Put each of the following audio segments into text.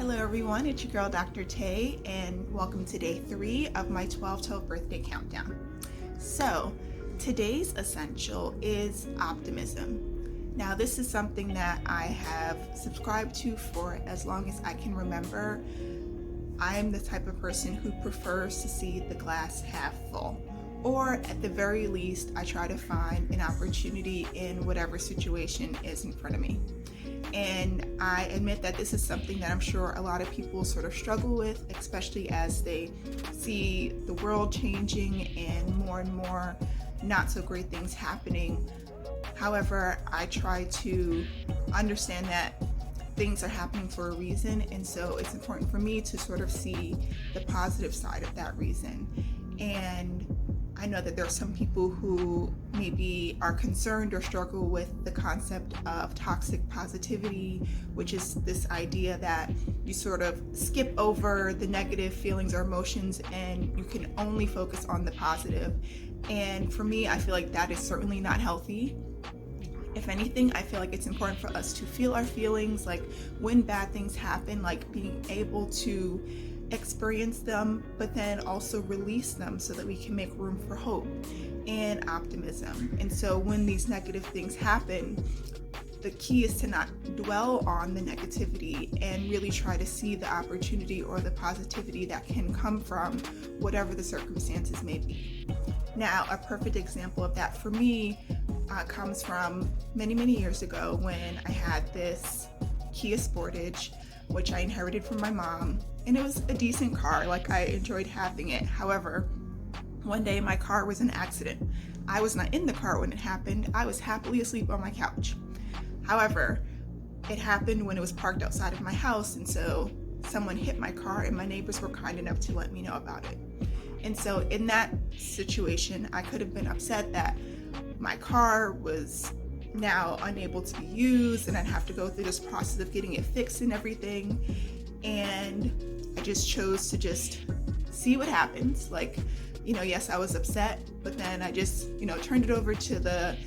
Hello everyone, it's your girl Dr. Tay, and welcome to day 3 of my 12 birthday countdown. So today's essential is optimism. Now this is something that I have subscribed to for as long as I can remember. I'm the type of person who prefers to see the glass half full, or at the very least I try to find an opportunity in whatever situation is in front of me. And I admit that this is something that I'm sure a lot of people sort of struggle with, especially as they see the world changing and more not so great things happening. However, I try to understand that things are happening for a reason, and so it's important for me to sort of see the positive side of that reason. And I know that there are some people who maybe are concerned or struggle with the concept of toxic positivity, which is this idea that you sort of skip over the negative feelings or emotions and you can only focus on the positive. And for me, I feel like that is certainly not healthy. If anything, I feel like it's important for us to feel our feelings, like when bad things happen, like being able to experience them, but then also release them so that we can make room for hope and optimism. And so when these negative things happen, the key is to not dwell on the negativity and really try to see the opportunity or the positivity that can come from whatever the circumstances may be. Now, a perfect example of that for me comes from many years ago when I had this Kia Sportage, which I inherited from my mom, and it was a decent car. Like, I enjoyed having it. However, one day my car was in an accident. I was not in the car when it happened. I was happily asleep on my couch. However, it happened when it was parked outside of my house, and so someone hit my car, and my neighbors were kind enough to let me know about it. And so in that situation, I could have been upset that my car was now unable to be used and I'd have to go through this process of getting it fixed and everything. And I just chose to just see what happens. Like, yes, I was upset, but then I just, turned it over to the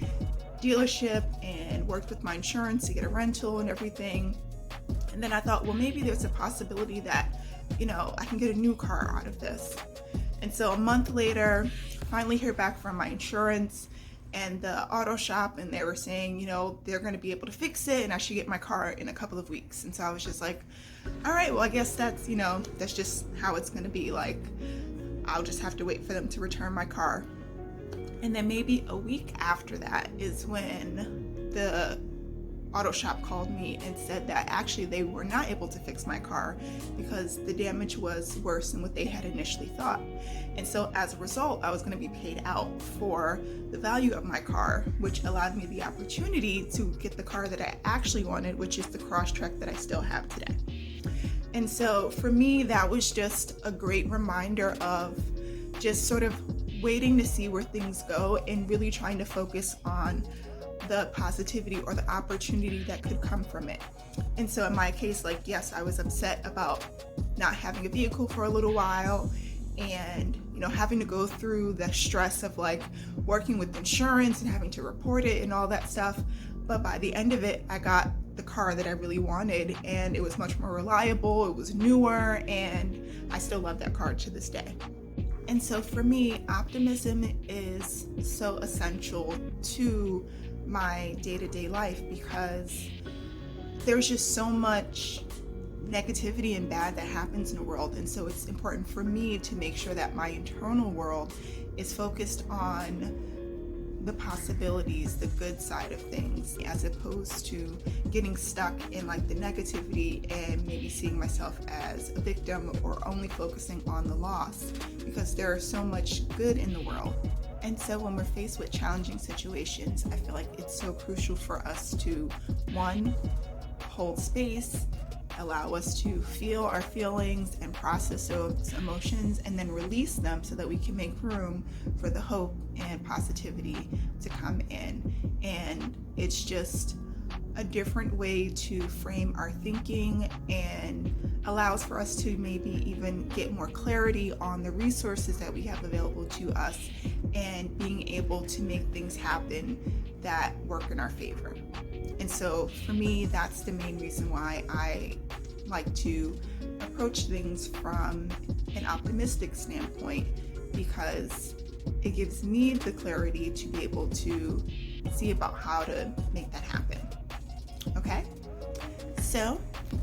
dealership and worked with my insurance to get a rental and everything. And then I thought, well, maybe there's a possibility that, I can get a new car out of this. And so a month later, I finally hear back from my insurance and the auto shop, and they were saying, they're going to be able to fix it and I should get my car in a couple of weeks. And so I was just like, all right, well, I guess that's, that's just how it's going to be. Like, I'll just have to wait for them to return my car. And then maybe a week after that is when the auto shop called me and said that actually they were not able to fix my car because the damage was worse than what they had initially thought. And so as a result, I was going to be paid out for the value of my car, which allowed me the opportunity to get the car that I actually wanted, which is the Crosstrek that I still have today. And so for me, that was just a great reminder of just sort of waiting to see where things go and really trying to focus on the positivity or the opportunity that could come from it. And so in my case, like, yes, I was upset about not having a vehicle for a little while and, having to go through the stress of like working with insurance and having to report it and all that stuff. But by the end of it, I got the car that I really wanted, and it was much more reliable, it was newer, and I still love that car to this day. And so for me, optimism is so essential to my day-to-day life because there's just so much negativity and bad that happens in the world. And so it's important for me to make sure that my internal world is focused on the possibilities, the good side of things, as opposed to getting stuck in like the negativity and maybe seeing myself as a victim or only focusing on the loss, because there is so much good in the world. And so when we're faced with challenging situations, I feel like it's so crucial for us to, one, hold space, allow us to feel our feelings and process those emotions, and then release them so that we can make room for the hope and positivity to come in. And it's just a different way to frame our thinking and allows for us to maybe even get more clarity on the resources that we have available to us and being able to make things happen that work in our favor. And so for me, that's the main reason why I like to approach things from an optimistic standpoint because it gives me the clarity to be able to see about how to make that happen. Okay? So,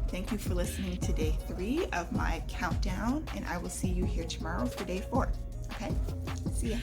thank you for listening to day 3 of my countdown, and I will see you here tomorrow for day 4. Okay? See ya.